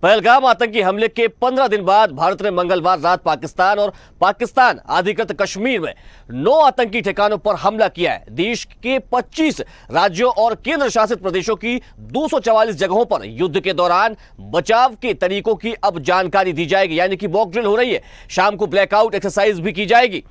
पहलगाम आतंकी हमले के 15 दिन बाद भारत ने मंगलवार रात पाकिस्तान और पाकिस्तान अधिकृत कश्मीर में 9 आतंकी ठिकानों पर हमला किया है। देश के 25 राज्यों और केंद्र शासित प्रदेशों की 244 जगहों पर युद्ध के दौरान बचाव के तरीकों की अब जानकारी दी जाएगी, यानी कि मॉक ड्रिल हो रही है। शाम को ब्लैकआउट एक्सरसाइज भी की जाएगी।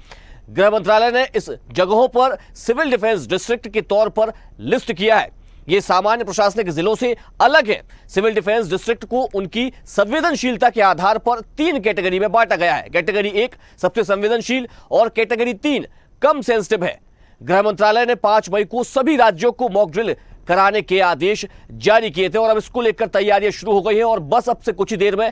गृह मंत्रालय ने इस जगहों पर सिविल डिफेंस डिस्ट्रिक्ट के तौर पर लिस्ट किया है। ये सामान्य प्रशासनिक जिलों से अलग है। सिविल डिफेंस डिस्ट्रिक्ट को उनकी संवेदनशीलता के आधार पर 3 कैटेगरी में बांटा गया है। कैटेगरी 1 सबसे संवेदनशील और कैटेगरी 3 कम सेंसिटिव है। गृह मंत्रालय ने 5 मई को सभी राज्यों को मॉक ड्रिल कराने के आदेश जारी किए थे और अब इसको लेकर तैयारियां शुरू हो गई हैं और बस अब से कुछ ही देर में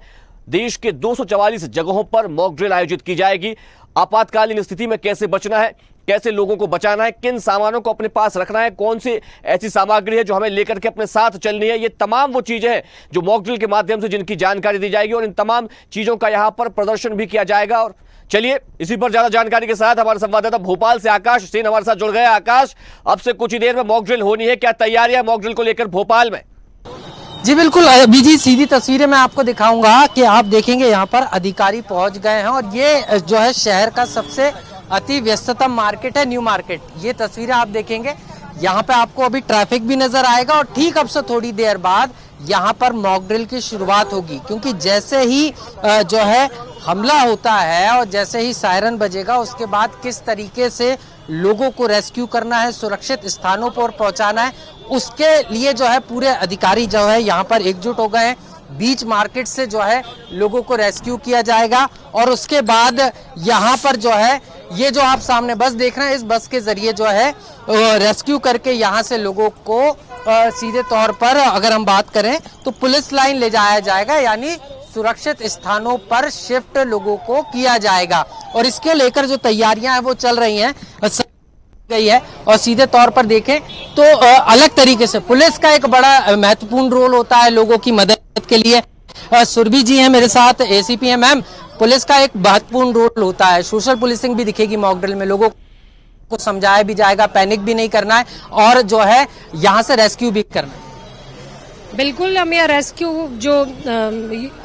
देश के 244 जगहों पर मॉक ड्रिल आयोजित की जाएगी। आपातकालीन स्थिति में कैसे बचना है, कैसे लोगों को बचाना है, किन सामानों को अपने पास रखना है, कौन सी ऐसी सामग्री है जो हमें लेकर के अपने साथ चलनी है, ये तमाम वो चीजें हैं जो मॉक ड्रिल के माध्यम से जिनकी जानकारी दी जाएगी और इन तमाम चीजों का यहां पर प्रदर्शन भी किया जाएगा। और चलिए इसी पर ज्यादा जानकारी के साथ हमारे संवाददाता भोपाल से आकाश सेन हमारे साथ जुड़ गए। आकाश, अब से कुछ ही देर में मॉक ड्रिल होनी है, क्या तैयारियां मॉक ड्रिल को लेकर भोपाल में? जी बिल्कुल, अभी जी सीधी तस्वीरें मैं आपको दिखाऊंगा कि आप देखेंगे यहाँ पर अधिकारी पहुंच गए हैं और ये जो है शहर का सबसे अति व्यस्ततम मार्केट है, न्यू मार्केट। ये तस्वीरें आप देखेंगे, यहाँ पे आपको अभी ट्रैफिक भी नजर आएगा और ठीक अब से थोड़ी देर बाद यहाँ पर मॉक ड्रिल की शुरुआत होगी, क्योंकि जैसे ही जो है हमला होता है और जैसे ही सायरन बजेगा उसके बाद किस तरीके से लोगों को रेस्क्यू करना है, सुरक्षित स्थानों पर पहुंचाना है, उसके लिए जो है पूरे अधिकारी जो है यहाँ पर एकजुट हो गए हैं। बीच मार्केट से जो है लोगों को रेस्क्यू किया जाएगा और उसके बाद यहाँ पर जो है ये जो आप सामने बस देख रहे हैं, इस बस के जरिए जो है रेस्क्यू करके यहाँ से लोगों को सीधे तौर पर अगर हम बात करें तो पुलिस लाइन ले जाया जाएगा, यानी सुरक्षित स्थानों पर शिफ्ट लोगों को किया जाएगा। और इसके लेकर जो तैयारियां हैं वो चल रही हैं गई है। और सीधे तौर पर देखें तो अलग तरीके से पुलिस का एक बड़ा महत्वपूर्ण रोल होता है लोगों की मदद के लिए। सुरभि जी हैं मेरे साथ, एसीपी हैं। मैम, पुलिस का एक महत्वपूर्ण रोल होता है, सोशल पुलिसिंग भी दिखेगी मॉक ड्रिल में, लोगों को समझाया भी जाएगा, पैनिक भी नहीं करना है और जो है यहाँ से रेस्क्यू भी करना है। बिल्कुल, हम यह रेस्क्यू जो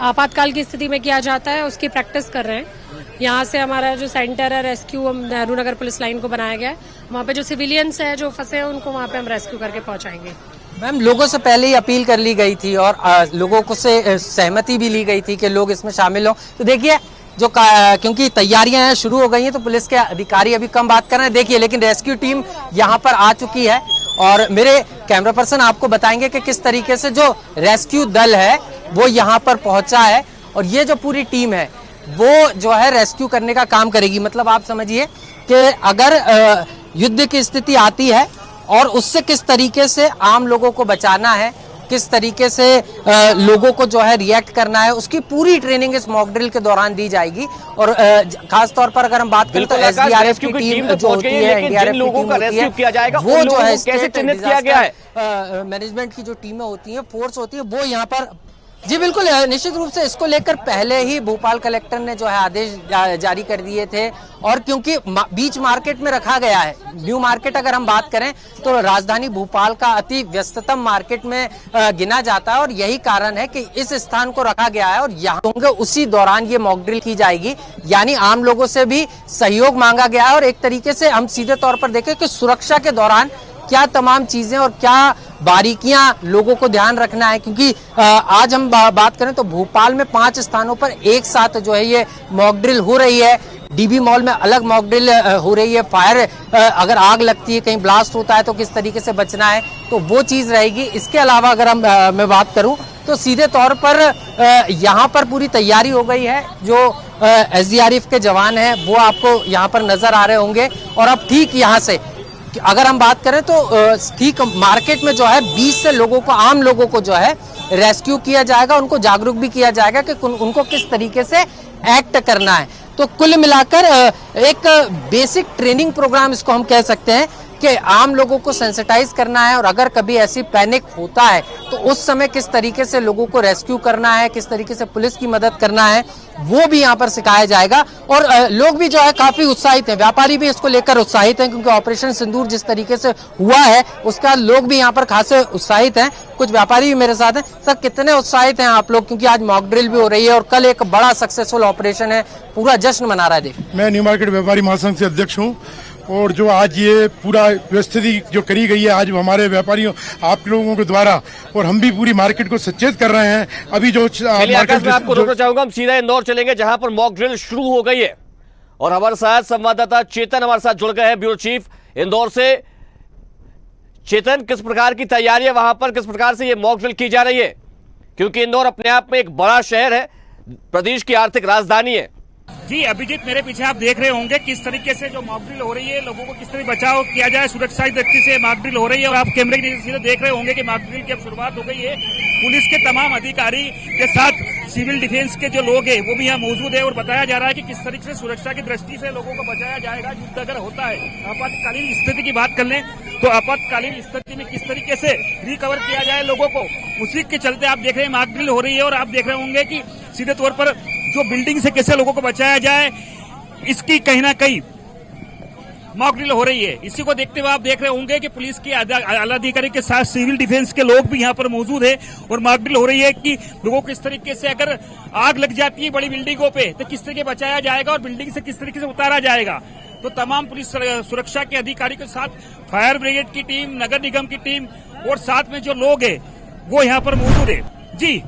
आपातकाल की स्थिति में किया जाता है उसकी प्रैक्टिस कर रहे हैं। यहाँ से हमारा जो सेंटर है रेस्क्यू, हम नेहरू नगर पुलिस लाइन को बनाया गया है। वहाँ पे जो सिविलियंस है जो फंसे हैं उनको वहाँ पे हम रेस्क्यू करके पहुँचाएंगे। मैम, लोगों से पहले ही अपील कर ली गई थी और लोगों को से सहमति भी ली गई थी कि लोग इसमें शामिल हों। तो देखिए जो क्योंकि तैयारियां हैं शुरू हो गई हैं तो पुलिस के अधिकारी अभी कम बात कर रहे हैं, देखिए, लेकिन रेस्क्यू टीम यहाँ पर आ चुकी है और मेरे कैमरा पर्सन आपको बताएंगे कि किस तरीके से जो रेस्क्यू दल है वो यहाँ पर पहुंचा है और ये जो पूरी टीम है वो जो है रेस्क्यू करने का काम करेगी। मतलब आप समझिए कि अगर युद्ध की स्थिति आती है और उससे किस तरीके से आम लोगों को बचाना है, किस तरीके से लोगों को जो है रिएक्ट करना है, उसकी पूरी ट्रेनिंग इस मॉक ड्रिल के दौरान दी जाएगी। और खास तौर पर अगर हम बात करें तो एसडीआरएफ की टीम जो होती है, एनडीआरएफ की टीम होती है, वो जो है कैसे चिन्हित किया गया है, मैनेजमेंट की जो टीमें होती हैं, फोर्स होती है, वो यहाँ पर। जी बिल्कुल, निश्चित रूप से इसको लेकर पहले ही भोपाल कलेक्टर ने जो है आदेश जारी कर दिए थे और क्योंकि बीच मार्केट में रखा गया है, न्यू मार्केट अगर हम बात करें तो राजधानी भोपाल का अति व्यस्ततम मार्केट में गिना जाता है और यही कारण है कि इस स्थान को रखा गया है और यहाँ उसी दौरान ये मॉक ड्रिल की जाएगी, यानी आम लोगों से भी सहयोग मांगा गया है। और एक तरीके से हम सीधे तौर पर देखें कि सुरक्षा के दौरान क्या तमाम चीजें और क्या बारीकियां लोगों को ध्यान रखना है, क्योंकि आज हम बात करें तो भोपाल में 5 स्थानों पर एक साथ जो है ये मॉक ड्रिल हो रही है। डीबी मॉल में अलग मॉक ड्रिल हो रही है, फायर अगर आग लगती है, कहीं ब्लास्ट होता है तो किस तरीके से बचना है, तो वो चीज रहेगी। इसके अलावा अगर मैं बात करूं तो सीधे तौर पर यहाँ पर पूरी तैयारी हो गई है। जो एसडीआरएफ के जवान हैं वो आपको यहाँ पर नजर आ रहे होंगे और अब ठीक यहाँ से अगर हम बात करें तो ठीक मार्केट में जो है 20 से लोगों को, आम लोगों को जो है रेस्क्यू किया जाएगा, उनको जागरूक भी किया जाएगा कि उनको किस तरीके से एक्ट करना है। तो कुल मिलाकर एक बेसिक ट्रेनिंग प्रोग्राम इसको हम कह सकते हैं कि आम लोगों को सेंसिटाइज करना है और अगर कभी ऐसी पैनिक होता है तो उस समय किस तरीके से लोगों को रेस्क्यू करना है, किस तरीके से पुलिस की मदद करना है, वो भी यहाँ पर सिखाया जाएगा। और लोग भी जो है काफी उत्साहित हैं, व्यापारी भी इसको लेकर उत्साहित हैं, क्योंकि ऑपरेशन सिंदूर जिस तरीके से हुआ है उसका लोग भी यहाँ पर खासे उत्साहित हैं। कुछ व्यापारी भी मेरे साथ हैं। सर, कितने उत्साहित हैं आप लोग, क्योंकि आज मॉक ड्रिल भी हो रही है और कल एक बड़ा सक्सेसफुल ऑपरेशन है, पूरा जश्न मना रहा है देश। मैं न्यू मार्केट व्यापारी महासंघ से अध्यक्ष हूँ और जो आज ये पूरा व्यवस्थिति जो करी गई है आज हमारे व्यापारियों आप लोगों के द्वारा, और हम भी पूरी मार्केट को सचेत कर रहे हैं। अभी जो मार्केट में आपको रोकना चाहूंगा, हम सीधा इंदौर चलेंगे जहां पर मॉक ड्रिल शुरू हो गई है और हमारे साथ संवाददाता चेतन हमारे साथ जुड़ गए हैं, ब्यूरो चीफ इंदौर से। चेतन, किस प्रकार की तैयारी है वहां पर, किस प्रकार से ये मॉक ड्रिल की जा रही है, क्योंकि इंदौर अपने आप में एक बड़ा शहर है, प्रदेश की आर्थिक राजधानी है। जी अभिजीत, मेरे पीछे आप देख रहे होंगे किस तरीके से जो मॉक ड्रिल हो रही है, लोगों को किस तरह बचाव किया जाए, सुरक्षा की दृष्टि से मॉक ड्रिल हो रही है। और आप कैमरे की सीधे देख रहे होंगे कि मॉक ड्रिल की अब शुरुआत हो गई है। पुलिस के तमाम अधिकारी के साथ सिविल डिफेंस के जो लोग हैं वो भी यहाँ मौजूद है और बताया जा रहा है कि किस तरीके से सुरक्षा की दृष्टि से लोगों को बचाया जाएगा युद्ध अगर होता है। आपातकालीन स्थिति की बात कर लें तो आपातकालीन स्थिति में किस तरीके से रिकवर किया जाए लोगों को, उसी के चलते आप देख रहे हैं मॉक ड्रिल हो रही है। और आप देख रहे होंगे कि सीधे तौर पर जो बिल्डिंग से कैसे लोगों को बचाया जाए, इसकी कहीं ना कहीं मॉक ड्रिल हो रही है। इसी को देखते हुए आप देख रहे होंगे कि पुलिस के आला अधिकारी के साथ सिविल डिफेंस के लोग भी यहाँ पर मौजूद है और मॉक ड्रिल हो रही है कि लोगों को किस तरीके से अगर आग लग जाती है बड़ी बिल्डिंगों पे तो किस तरीके बचाया जाएगा और बिल्डिंग से किस तरीके से उतारा जाएगा। तो तमाम पुलिस सुरक्षा के अधिकारी के साथ फायर ब्रिगेड की टीम, नगर निगम की टीम और साथ में जो लोग है वो यहाँ पर मौजूद है। जी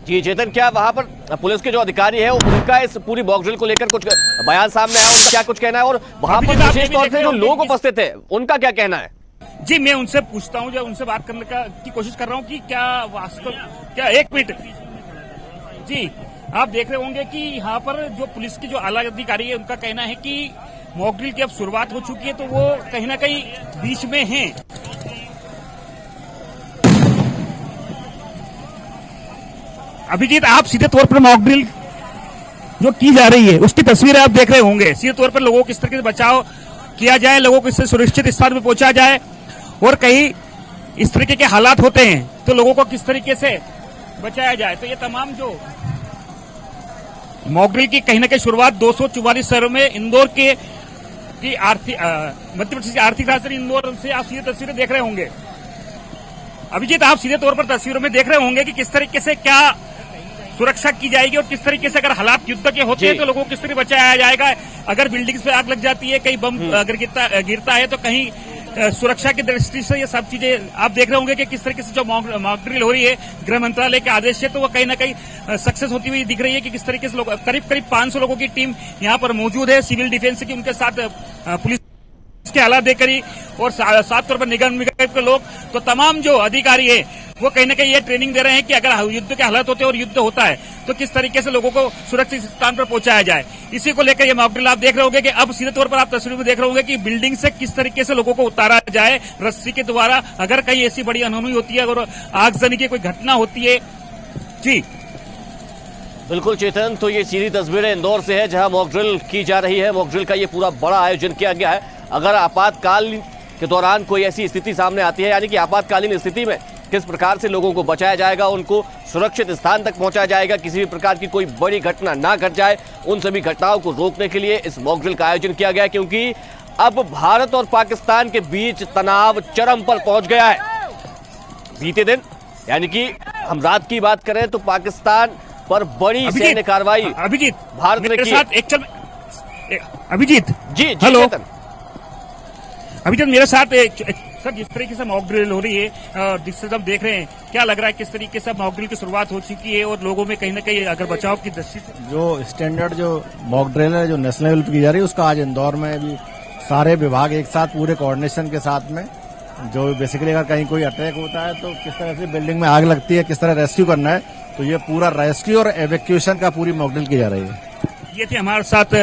जी चेतन, क्या वहां पर पुलिस के जो अधिकारी है उनका इस पूरी मॉक ड्रिल को लेकर कुछ बयान सामने आया है, क्या कुछ कहना है, और वहां पर विशेष तौर से जो लोग उपस्थित थे उनका क्या कहना है? जी मैं उनसे पूछता हूं, जो उनसे बात करने की कोशिश कर रहा हूं कि क्या वास्तव क्या, एक मिनट जी, आप देख रहे होंगे कि यहाँ पर जो पुलिस के जो आला अधिकारी है उनका कहना है कि मॉक ड्रिल की अब शुरुआत हो चुकी है, तो वो कहीं ना कहीं बीच में है। अभिजीत, आप सीधे तौर पर मॉक ड्रिल जो की जा रही है उसकी तस्वीरें आप देख रहे होंगे। सीधे तौर पर लोगों को किस तरीके से बचाव किया जाए, लोगों को इससे सुरक्षित स्थान पर पहुंचा जाए, और कहीं इस तरीके के हालात होते हैं तो लोगों को किस तरीके से बचाया जाए। तो ये तमाम जो मॉक ड्रिल की कहीं ना कहीं शुरुआत 244 शहरों में इंदौर के की मध्य प्रदेश की आर्थिक राजधानी इंदौर से आप सीधे तस्वीरें देख रहे होंगे। अभिजीत, आप सीधे तौर पर तस्वीरों में देख रहे होंगे कि किस तरीके से क्या सुरक्षा की जाएगी और किस तरीके से अगर हालात युद्ध के होते हैं तो लोगों को किस तरह बचाया जाएगा। अगर बिल्डिंग्स पे आग लग जाती है, कहीं बम अगर गिरता है तो कहीं सुरक्षा की दृष्टि से ये सब चीजें आप देख रहे होंगे कि किस तरीके से जो मॉक ड्रिल हो रही है गृह मंत्रालय के आदेश से, तो वो कहीं ना कहीं सक्सेस होती हुई दिख रही है कि किस तरीके से लोग करीब 500 लोगों की टीम यहाँ पर मौजूद है सिविल डिफेंस की, उनके साथ पुलिस के आला अधिकारी और साफ तौर पर निगम के लोग। तो तमाम जो अधिकारी है वो कहीं ना कहीं ये ट्रेनिंग दे रहे हैं कि अगर युद्ध के हालात होते हैं और युद्ध होता है तो किस तरीके से लोगों को सुरक्षित स्थान पर पहुंचाया जाए। इसी को लेकर ये मॉक ड्रिल आप देख रहे होंगे कि अब सीधे तौर पर आप तस्वीर में देख रहे होंगे कि बिल्डिंग से किस तरीके से लोगों को उतारा जाए रस्सी के द्वारा, अगर कहीं ऐसी बड़ी अनहोनी होती है और आगजनी की कोई घटना होती है। जी बिल्कुल चेतन, तो ये सीधी तस्वीरें इंदौर से है जहां मॉक ड्रिल की जा रही है। मॉक ड्रिल का ये पूरा बड़ा आयोजन किया गया है। अगर आपातकाल के दौरान कोई ऐसी स्थिति सामने आती है, यानी कि आपातकालीन स्थिति में किस प्रकार से लोगों को बचाया जाएगा, उनको सुरक्षित स्थान तक पहुंचाया जाएगा, किसी भी प्रकार की कोई बड़ी घटना ना घट जाए, उन सभी घटनाओं को रोकने के लिए इस मॉक ड्रिल का आयोजन किया गया है। क्योंकि अब भारत और पाकिस्तान के बीच तनाव चरम पर पहुंच गया है। बीते दिन यानी कि हम रात की बात करें तो पाकिस्तान पर बड़ी सैन्य कार्रवाई अभिजीत भारत ने की। अभिजीत जी हेलो चेतन, अभिजीत मेरे साथ सर जिस तरीके से मॉक ड्रिल हो रही है जिससे हम देख रहे हैं, क्या लग रहा है किस तरीके से मॉक ड्रिल की शुरुआत हो चुकी है और लोगों में कहीं ना कहीं अगर बचाव की दृष्टि से जो स्टैंडर्ड जो मॉक ड्रिल है जो नेशनल लेवल पर की जा रही है उसका आज इंदौर में भी सारे विभाग एक साथ पूरे कोऑर्डिनेशन के साथ में, जो बेसिकली अगर कहीं कोई अटैक होता है तो किस तरह से बिल्डिंग में आग लगती है, किस तरह रेस्क्यू करना है, तो ये पूरा रेस्क्यू और एवैक्यूएशन का पूरी मॉक ड्रिल की जा रही है। ये थे हमारे साथ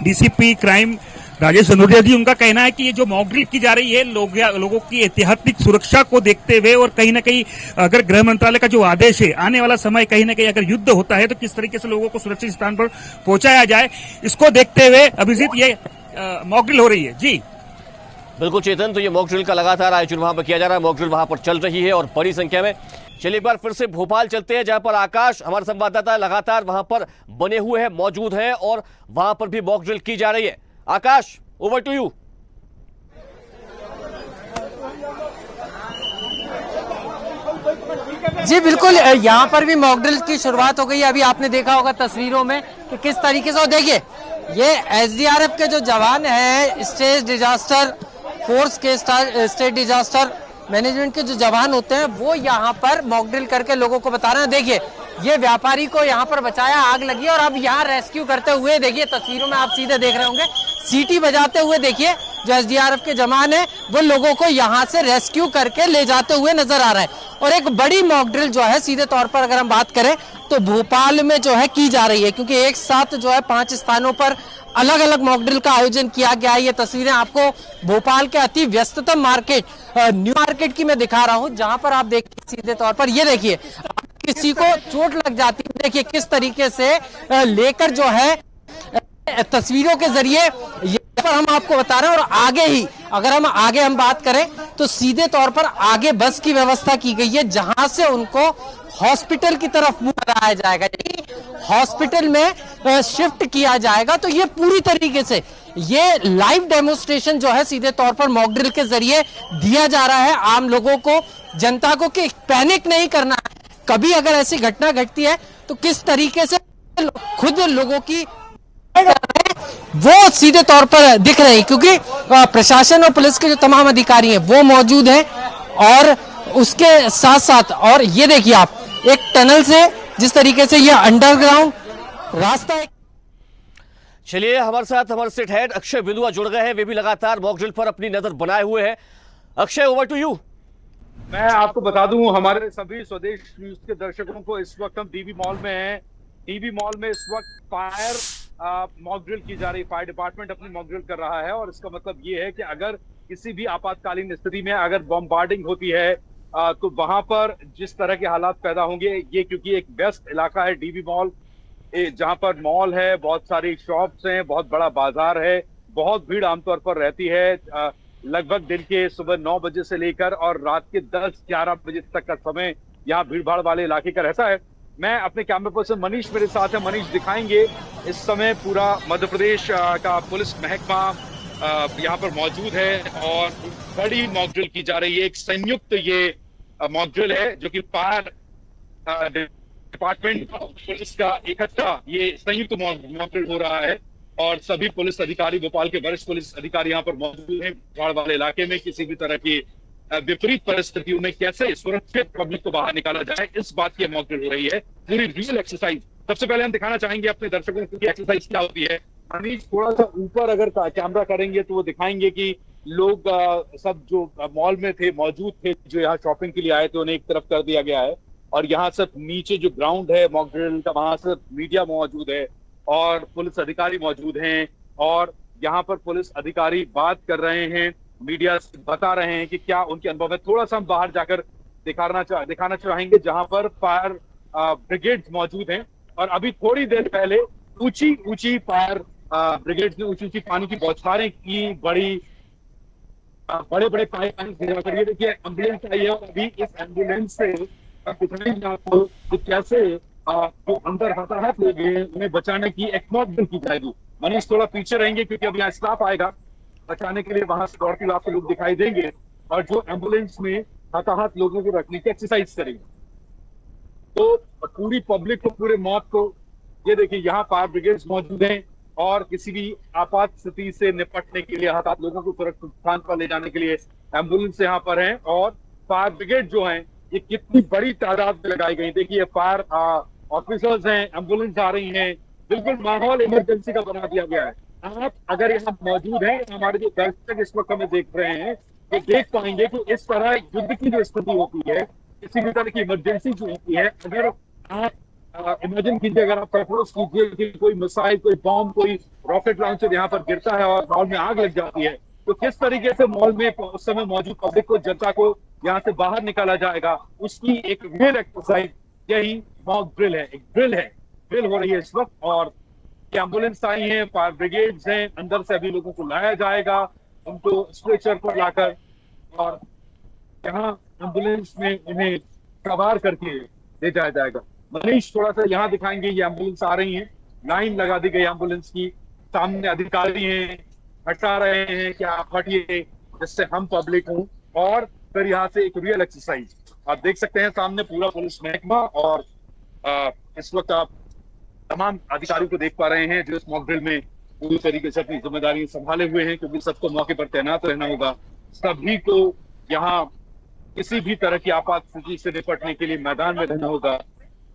डीसीपी क्राइम राजेश सनोरिया जी। उनका कहना है कि ये जो मॉक ड्रिल की जा रही है लोगों की ऐतिहासिक सुरक्षा को देखते हुए और कहीं ना कहीं अगर गृह मंत्रालय का जो आदेश है आने वाला समय कहीं ना कहीं अगर युद्ध होता है तो किस तरीके से लोगों को सुरक्षित स्थान पर पहुंचाया जाए, इसको देखते हुए अभिजीत ये मॉक ड्रिल हो रही है। जी बिल्कुल चेतन, तो ये मॉक ड्रिल का लगातार आयोजन वहां पर किया जा रहा है, मॉक ड्रिल वहां पर चल रही है और बड़ी संख्या में। चलिए एक बार फिर से भोपाल चलते हैं, जहां पर आकाश हमारे संवाददाता लगातार वहां पर बने हुए हैं, मौजूद हैं और वहां पर भी मॉक ड्रिल की जा रही है। आकाश, ओवर टू यू। जी बिल्कुल, यहाँ पर भी मॉक ड्रिल की शुरुआत हो गई है। अभी आपने देखा होगा तस्वीरों में कि किस तरीके से, और देखिए ये एसडीआरएफ के जो जवान हैं, स्टेट डिजास्टर फोर्स के स्टेट डिजास्टर मैनेजमेंट के जो जवान होते हैं, वो यहाँ पर मॉक ड्रिल करके लोगों को बता रहे हैं। देखिए ये व्यापारी को यहाँ पर बचाया, आग लगी और अब यहाँ रेस्क्यू करते हुए देखिए तस्वीरों में आप सीधे देख रहे होंगे, सीटी बजाते हुए देखिए जो एसडीआरएफ के जवान है वो लोगों को यहाँ से रेस्क्यू करके ले जाते हुए नजर आ रहा है। और एक बड़ी मॉक ड्रिल जो है सीधे तौर पर अगर हम बात करें तो भोपाल में जो है की जा रही है, क्योंकि एक साथ जो है 5 स्थानों पर अलग अलग मॉक ड्रिल का आयोजन किया गया है। ये तस्वीरें आपको भोपाल के अति व्यस्ततम मार्केट न्यू मार्केट की मैं दिखा रहा हूं, जहां पर आप देखिए सीधे तौर पर ये देखिए किसी को चोट लग जाती है, देखिए किस तरीके से लेकर जो है तस्वीरों के जरिए पर हम आपको बता रहे हैं। और आगे ही अगर हम आगे बात करें तो सीधे तौर पर आगे बस की व्यवस्था की गई है, जहां से उनको हॉस्पिटल की तरफ मूव कराया जाएगा, हॉस्पिटल में शिफ्ट किया जाएगा। तो ये पूरी तरीके से ये लाइव डेमोन्स्ट्रेशन जो है सीधे तौर पर मॉक ड्रिल के जरिए दिया जा रहा है आम लोगों को, जनता को, कि पैनिक नहीं करना है। कभी अगर ऐसी घटना घटती है तो किस तरीके से खुद लोगों की वो सीधे तौर पर दिख रहे हैं, क्योंकि प्रशासन और पुलिस के जो तमाम अधिकारी हैं वो मौजूद हैं। और उसके साथ साथ और ये देखिए आप एक टनल से जिस तरीके से ये अंडरग्राउंड रास्ता है। चलिए हमारे साथ हमारे स्टेट हेड अक्षय बिंदुआ जुड़ गए हैं, वे भी लगातार मॉक ड्रिल पर अपनी नजर बनाए हुए हैं। Akshay, over to you. मैं आपको बता दूं हमारे सभी स्वदेश न्यूज के दर्शकों को, इस वक्त हम डीबी मॉल में हैं। डीबी मॉल में इस वक्त फायर मॉक ड्रिल की जा रही, फायर डिपार्टमेंट अपनी मॉक ड्रिल कर रहा है। और इसका मतलब ये है कि अगर किसी भी आपातकालीन स्थिति में अगर बॉम्बार्डिंग होती है तो वहां पर जिस तरह के हालात पैदा होंगे, ये क्योंकि एक व्यस्त इलाका है डीबी मॉल, जहां पर मॉल है, बहुत सारी शॉप्स हैं, बहुत बड़ा बाजार है, बहुत भीड़ आमतौर पर रहती है। लगभग दिन के सुबह 9 बजे से लेकर और रात के 10-11 बजे तक का समय यहाँ भीड़ भाड़ वाले इलाके का रहता है। मैं अपने कैमरा पर्सन मनीष मेरे साथ है, मनीष दिखाएंगे इस समय पूरा मध्य प्रदेश का पुलिस महकमा यहाँ पर मौजूद है और बड़ी मॉक ड्रिल की जा रही है। एक संयुक्त ये मॉक ड्रिल है जो कि फायर डिपार्टमेंट पुलिस का इकट्ठा ये संयुक्त मॉक ड्रिल हो रहा है। और सभी पुलिस अधिकारी, भोपाल के वरिष्ठ पुलिस अधिकारी यहाँ पर मौजूद हैं। भीड़ वाले इलाके में किसी भी तरह की विपरीत परिस्थितियों में कैसे सुरक्षित पब्लिक को बाहर निकाला जाए, इस बात की मॉक ड्रिल हो रही है, पूरी रियल एक्सरसाइज। सबसे पहले हम दिखाना चाहेंगे अपने दर्शकों को कि एक्सरसाइज क्या होती है। मनीष थोड़ा सा ऊपर अगर कैमरा करेंगे तो वो दिखाएंगे कि लोग सब जो मॉल में थे, मौजूद थे, जो यहाँ शॉपिंग के लिए आए थे, उन्हें एक तरफ कर दिया गया है। और यहाँ सिर्फ नीचे जो ग्राउंड है मॉक ड्रिल का, वहां सिर्फ मीडिया मौजूद है और पुलिस अधिकारी मौजूद हैं। और यहाँ पर पुलिस अधिकारी बात कर रहे हैं, मीडिया से बता रहे हैं कि क्या उनके अनुभव है। थोड़ा सा हम बाहर जाकर दिखाना चाहेंगे जहां पर फायर ब्रिगेड मौजूद हैं। और अभी थोड़ी देर पहले ऊंची फायर ब्रिगेड ने ऊंची पानी की बौछारें की, बड़े पाइप ये देखिए एम्बुलेंस आई है। और अभी इस एम्बुलेंस से दिखाएंगे आपको कि कैसे जो अंदर हताहत लोग हैं उन्हें बचाने की एक मॉक ड्रिल की जाएगी। मनीष थोड़ा पीछे रहेंगे क्योंकि अब यहाँ स्टाफ आएगा बचाने के लिए, वहां से दौड़ते हुए आपको लोग दिखाई देंगे और जो एम्बुलेंस में हताहत लोगों को रखने की एक्सरसाइज करेंगे। तो पूरी पब्लिक को, पूरे मौत को, ये देखिए यहाँ फायर ब्रिगेड मौजूद हैं और किसी भी आपात स्थिति से निपटने के लिए हताहत लोगों को सुरक्षित स्थान पर ले जाने के लिए एम्बुलेंस यहाँ पर है। और फायर ब्रिगेड जो है ये कितनी बड़ी तादाद में लगाई गई, देखिए फायर ऑफिसर्स हैं, एम्बुलेंस आ रही हैं, बिल्कुल माहौल इमरजेंसी का बना दिया गया है। आप अगर यहाँ मौजूद हैं, हमारे जो दर्शक इस वक्त हमें देख रहे हैं, तो देख पाएंगे कि इस तरह युद्ध की जो स्थिति होती है, किसी भी तरह की इमरजेंसी जो होती है, अगर आप इमेजिन कीजिए, अगर आप सपोज कीजिए कि कोई मिसाइल, कोई बॉम्ब, कोई रॉकेट लॉन्चर यहाँ पर गिरता है और मॉल में आग लग जाती है, तो किस तरीके से मॉल में उस समय मौजूद पब्लिक को, जनता को यहाँ से बाहर निकाला जाएगा, उसकी एक रियल एक्सरसाइज यही मॉक ड्रिल है। एक ड्रिल हो रही है इस वक्त। और एम्बुलेंस आई है, फायर ब्रिगेड्स हैं, अंदर से अभी लोगों को लाया जाएगा उनको स्ट्रेचर पर लाकर और यहाँ एम्बुलेंस में उन्हें सवार करके ले जाया जाएगा। मनीष थोड़ा सा यहाँ दिखाएंगे, ये एम्बुलेंस आ रही है, लाइन लगा दी गई एम्बुलेंस की, सामने अधिकारी हैं, हटा रहे हैं कि आप हटिए जिससे हम पब्लिक हूँ। और फिर यहाँ से एक रियल एक्सरसाइज आप देख सकते हैं, सामने पूरा पुलिस महकमा और इस वक्त आप तमाम अधिकारियों को देख पा रहे हैं जो इस मॉक ड्रिल में पूरी तरीके से अपनी जिम्मेदारी संभाले हुए हैं, क्योंकि सबको मौके पर तैनात रहना होगा। सभी को यहाँ किसी भी तरह की आपात स्थिति से निपटने के लिए मैदान में रहना होगा।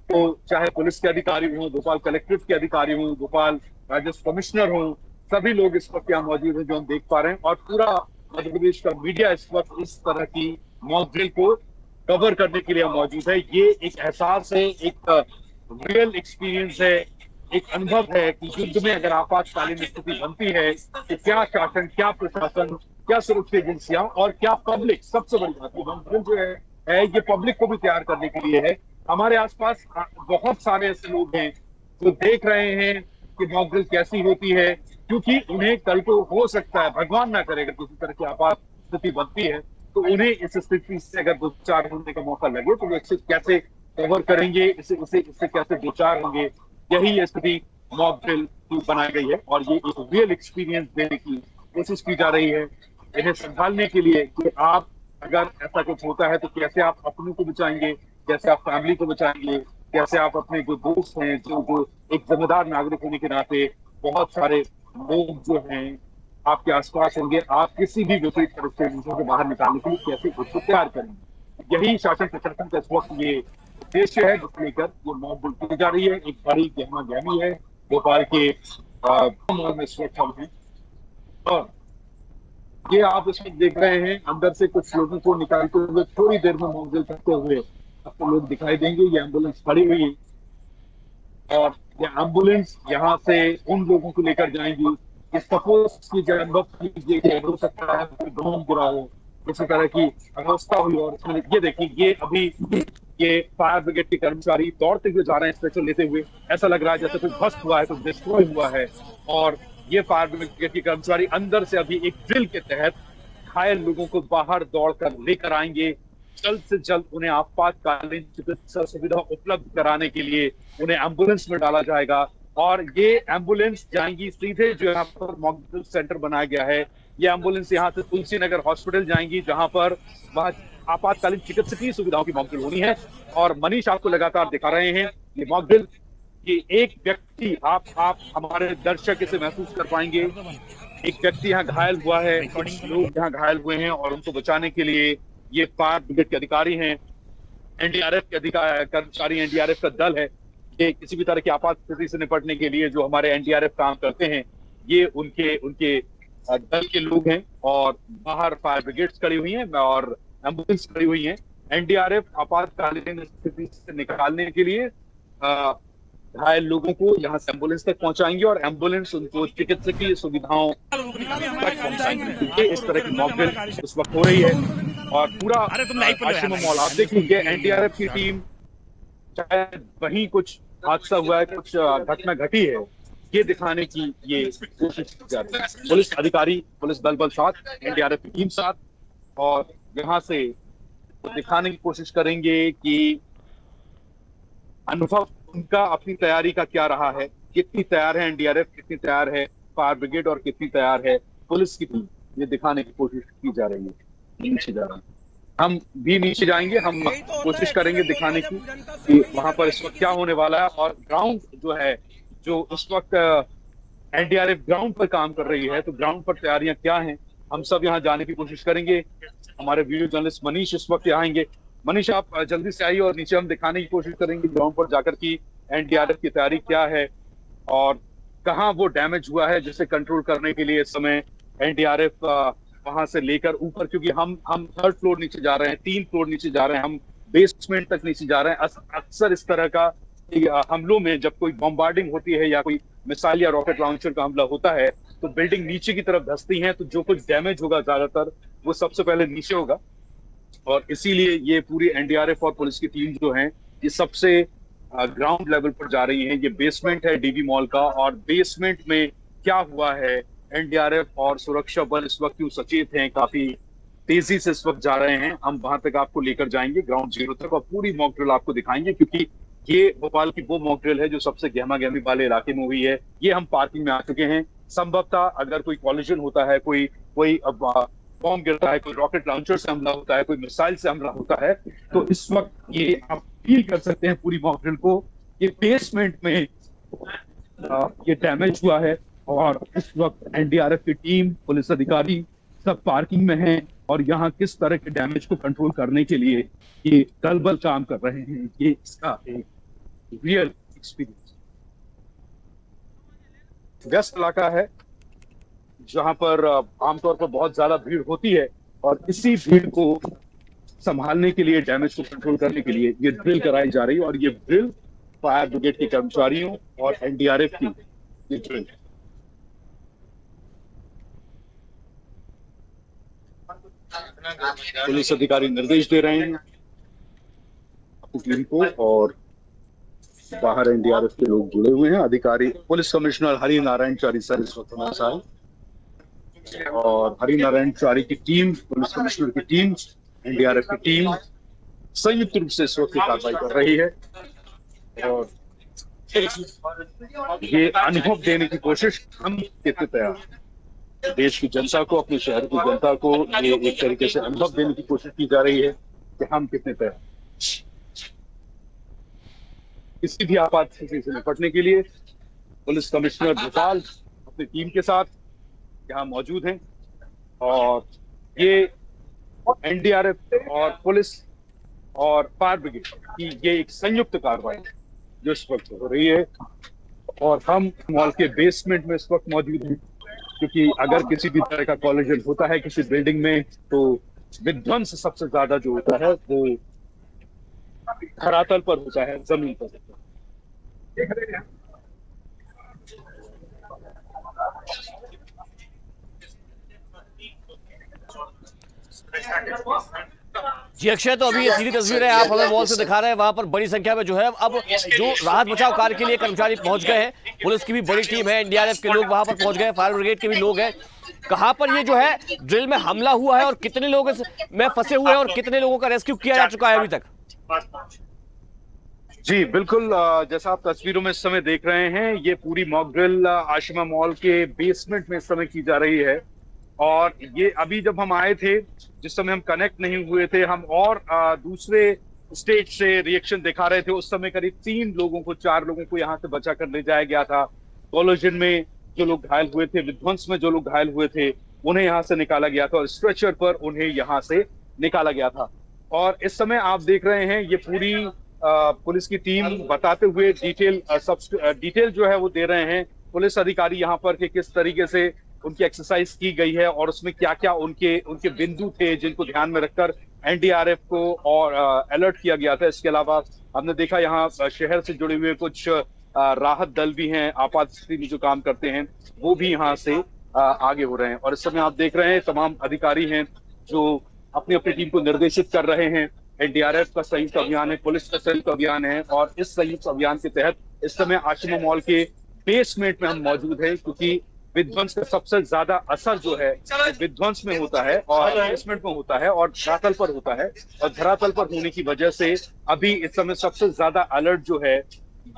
तो चाहे पुलिस के अधिकारी हों, भोपाल कलेक्ट्रेट के अधिकारी हों, भोपाल राजस्व कमिश्नर हों, सभी लोग इस वक्त यहाँ मौजूद हैं जो हम देख पा रहे हैं। और पूरा मध्य प्रदेश का मीडिया इस वक्त इस तरह की मॉक ड्रिल को कवर करने के लिए मौजूद है। ये एक एहसास है, एक रियल एक्सपीरियंस है, एक अनुभव है कि युद्ध में अगर आपातकालीन स्थिति बनती है तो क्या शासन, क्या प्रशासन, क्या सुरक्षा एजेंसियां और क्या पब्लिक, सबसे बड़ी बात ये जो है ये पब्लिक को भी तैयार करने के लिए है। हमारे आसपास बहुत सारे ऐसे लोग हैं जो देख रहे हैं कि मॉक ड्रिल कैसी होती है, क्योंकि उन्हें कल को हो सकता है, भगवान ना करे, अगर किसी तरह की आपात स्थिति बनती है तो उन्हें इस स्थिति से अगर दो चार होने का मौका लगे तो वो इसे कैसे कवर करेंगे, इससे कैसे दो चार होंगे। यही स्थिति मॉक ड्रिल की बनाई गई है और ये एक रियल एक्सपीरियंस देने की कोशिश की जा रही है इन्हें संभालने के लिए कि आप अगर ऐसा कुछ होता है तो कैसे आप अपनों को बचाएंगे, कैसे आप फैमिली को बचाएंगे, कैसे आप अपने जो दोस्त हैं, जो एक जिम्मेदार नागरिक होने के नाते बहुत सारे लोग जो हैं आपके आसपास होंगे, आप किसी भी विपरीत परिस्थितियों से बाहर निकालने के लिए कैसे खुद को तैयार करेंगे। यही शासन प्रशासन का इस वक्त ये उद्देश्य है जिसको लेकर ये मॉक ड्रिल की जा रही है। एक बड़ी गहमा गहमी है भोपाल के मॉल में इस वक्त हम हैं और ये आप इसमें देख रहे हैं अंदर से कुछ लोगों को निकालते हुए थोड़ी देर में मॉक ड्रिल करते हुए आपको लोग दिखाई देंगे। ये एम्बुलेंस खड़ी हुई है और ये एम्बुलेंस यहाँ से उन लोगों को लेकर जाएंगी कि सपोज की जब हो सकता है ड्रोन गिरा हो, इसी तरह की अवस्था हुई। और ये देखिए, ये अभी ये फायर ब्रिगेड के कर्मचारी दौड़ते हुए जा रहे हैं स्ट्रेचर लेते हुए, ऐसा लग रहा है जैसे कुछ ध्वस्त हुआ है, कुछ डिस्ट्रॉय हुआ है। और ये फायर ब्रिगेड के कर्मचारी अंदर से अभी एक ड्रिल के तहत घायल लोगों को बाहर दौड़कर लेकर आएंगे। जल्द से जल्द उन्हें आपातकालीन चिकित्सा सुविधा उपलब्ध कराने के लिए उन्हें एम्बुलेंस में डाला जाएगा और ये एम्बुलेंस जाएंगी सीधे जो यहाँ पर मॉक ड्रिल सेंटर बनाया गया है। ये एम्बुलेंस यहाँ से तुलसी नगर हॉस्पिटल जाएंगी जहां पर वह आपातकालीन चिकित्सकीय सुविधाओं की मॉक ड्रिल होनी है। और मनीष आपको लगातार दिखा रहे हैं ये मॉक ड्रिल, ये एक व्यक्ति आप हमारे दर्शक इसे महसूस कर पाएंगे, एक व्यक्ति यहाँ घायल हुआ है, कुछ लोग यहाँ घायल हुए हैं और उनको बचाने के लिए ये फायर ब्रिगेड के अधिकारी हैं, एनडीआरएफ के कर्मचारी, एनडीआरएफ का दल है। ये किसी भी तरह की आपात स्थिति से निपटने के लिए जो हमारे एनडीआरएफ काम करते हैं ये उनके दल के लोग हैं। और बाहर फायर ब्रिगेड्स खड़ी हुई हैं और एम्बुलेंस खड़ी हुई हैं। एनडीआरएफ आपातकालीन स्थिति से निकालने के लिए घायल लोगों को यहाँ से एम्बुलेंस तक पहुंचाएंगे और एम्बुलेंस उनको चिकित्सकीय सुविधाओं तक पहुंचाएंगे। इस तरह की मॉक ड्रिल इस वक्त हो रही है और पूरा आशिमा मॉल आप देख लीजिए, एनडीआरएफ की टीम, शायद वहीं कुछ हादसा हुआ है, कुछ घटना घटी है, ये दिखाने की ये कोशिश की जा रही है। पुलिस अधिकारी, पुलिस बल साथ, एनडीआरएफ की टीम साथ, और यहाँ से दिखाने की कोशिश करेंगे कि अनुभव उनका अपनी तैयारी का क्या रहा है, कितनी तैयार है एनडीआरएफ, कितनी तैयार है फायर ब्रिगेड और कितनी तैयार है पुलिस की टीम, ये दिखाने की कोशिश की जा रही है। नीचे जा रहा है, हम भी नीचे जाएंगे, हम कोशिश करेंगे दिखाने की कि वहां पर इस वक्त क्या होने वाला है। और ग्राउंड जो है, जो इस वक्त एनडीआरएफ ग्राउंड पर काम कर रही है, तो ग्राउंड पर तैयारियां क्या हैं, हम सब यहाँ जाने की कोशिश करेंगे। हमारे वीडियो जर्नलिस्ट मनीष इस वक्त यहाँ आएंगे। मनीष, आप जल्दी से आइए और नीचे हम दिखाने की कोशिश करेंगे ग्राउंड पर जाकर की एनडीआरएफ की तैयारी क्या है और कहाँ वो डैमेज हुआ है, जिसे कंट्रोल करने के लिए इस समय एनडीआरएफ वहां से लेकर ऊपर, क्योंकि हम 3rd फ्लोर नीचे जा रहे हैं, 3 फ्लोर नीचे जा रहे हैं, हम बेसमेंट तक नीचे जा रहे हैं। अक्सर इस तरह का हमलों में जब कोई बॉम्बार्डिंग होती है या कोई मिसाइल या रॉकेट लॉन्चर का हमला होता है तो बिल्डिंग नीचे की तरफ धंसती है, तो जो कुछ डैमेज होगा ज्यादातर वो सबसे पहले नीचे होगा। और इसीलिए ये पूरी एनडीआरएफ और पुलिस की टीम जो है ये सबसे ग्राउंड लेवल पर जा रही है। ये बेसमेंट है डीवी मॉल का और बेसमेंट में क्या हुआ है एनडीआरएफ और सुरक्षा बल इस वक्त क्यों सचेत हैं, काफी तेजी से इस वक्त जा रहे हैं, हम वहां तक आपको लेकर जाएंगे ग्राउंड जीरो तक और पूरी मॉक ड्रिल आपको दिखाएंगे, क्योंकि ये भोपाल की वो मॉक ड्रिल है जो सबसे गहमा गहमी वाले इलाके में हुई है। ये हम पार्किंग में आ चुके हैं। संभवतः अगर कोई कॉलिजन होता है, कोई बॉम्ब गिरता है, कोई रॉकेट लॉन्चर से हमला होता है, कोई मिसाइल से हमला होता है, तो इस वक्त ये आप फील कर सकते हैं पूरी मॉक ड्रिल को। ये बेसमेंट में ये डैमेज हुआ है और इस वक्त एनडीआरएफ की टीम, पुलिस अधिकारी सब पार्किंग में हैं और यहाँ किस तरह के डैमेज को कंट्रोल करने के लिए ये दल बल काम कर रहे हैं, ये इसका एक रियल एक्सपीरियंस। व्यस्त इलाका है जहां पर आमतौर पर बहुत ज्यादा भीड़ होती है और इसी भीड़ को संभालने के लिए, डैमेज को कंट्रोल करने के लिए ये ड्रिल कराई जा रही है और ये ड्रिल फायर ब्रिगेड के कर्मचारियों और एनडीआरएफ की ये ड्रिल है। पुलिस अधिकारी निर्देश दे रहे हैं अपनी टीम को और बाहर एनडीआरएफ के लोग जुड़े हुए हैं। अधिकारी पुलिस कमिश्नर हरि नारायण चारी सर इस वक्त हमारे साथ और हरि नारायण चारी की टीम, पुलिस कमिश्नर की टीम, एनडीआरएफ की टीम संयुक्त रूप से इस वक्त कार्रवाई कर रही है और ये अनुभव देने की कोशिश हम कितने तैयार, देश की जनता को, अपने शहर की जनता को ये एक तरीके से अनुभव देने की कोशिश की जा रही है कि हम कितने तैयार किसी भी आपात स्थिति से निपटने के लिए। पुलिस कमिश्नर भोपाल अपनी टीम के साथ यहाँ मौजूद हैं और ये एनडीआरएफ और पुलिस और फायर ब्रिगेड की ये एक संयुक्त कार्रवाई जो इस वक्त हो रही है और हम मॉल के बेसमेंट में इस वक्त मौजूद हैं, क्योंकि अगर किसी भी तरह का कॉलिजन होता है किसी बिल्डिंग में तो विध्वंस सबसे ज्यादा जो होता है वो धरातल पर होता है, जमीन पर होता है। जी अक्षय, तो अभी ये सीधी तस्वीर है, आप हमें मॉल से दिखा रहे हैं, वहां पर बड़ी संख्या में जो है अब जो राहत बचाव कार्य के लिए कर्मचारी पहुंच गए हैं, पुलिस की भी बड़ी टीम है, एनडीआरएफ के लोग वहां पर पहुंच गए, फायर ब्रिगेड के भी लोग हैं। कहां पर ये जो है ड्रिल में हमला हुआ है और कितने लोग इसमें फंसे हुए हैं और कितने लोगों का रेस्क्यू किया जा चुका है अभी तक? जी बिल्कुल, जैसा आप तस्वीरों में इस समय देख रहे हैं, ये पूरी मॉक ड्रिल आशिमा मॉल के बेसमेंट में इस समय की जा रही है और ये अभी जब हम आए थे, जिस समय हम कनेक्ट नहीं हुए थे, हम और दूसरे स्टेट से रिएक्शन दिखा रहे थे, उस समय करीब 4 लोगों को यहाँ से बचा कर ले जाया गया था। कॉलिजन में जो लोग घायल हुए थे, विध्वंस में जो लोग घायल हुए थे, उन्हें यहाँ से निकाला गया था और स्ट्रेचर पर उन्हें यहाँ से निकाला गया था। और इस समय आप देख रहे हैं ये पूरी पुलिस की टीम बताते हुए डिटेल जो है वो दे रहे हैं पुलिस अधिकारी यहाँ पर कि किस तरीके से उनकी एक्सरसाइज की गई है और उसमें क्या क्या उनके बिंदु थे जिनको ध्यान में रखकर एनडीआरएफ को और अलर्ट किया गया था। इसके अलावा हमने देखा यहाँ शहर से जुड़े हुए कुछ राहत दल भी हैं, आपात स्थिति में जो काम करते हैं वो भी यहाँ से आगे हो रहे हैं और इस समय आप देख रहे हैं तमाम अधिकारी हैं जो अपनी अपनी टीम को निर्देशित कर रहे हैं। एनडीआरएफ का संयुक्त अभियान है, पुलिस का संयुक्त अभियान है और इस संयुक्त अभियान के तहत इस समय आशिमा मॉल के बेसमेंट में हम मौजूद हैं, क्योंकि विध्वंस का सबसे ज्यादा असर जो है विध्वंस में होता है और बेसमेंट में होता है और धरातल पर होता है और धरातल पर होने की वजह से अभी इस समय सबसे ज्यादा अलर्ट जो है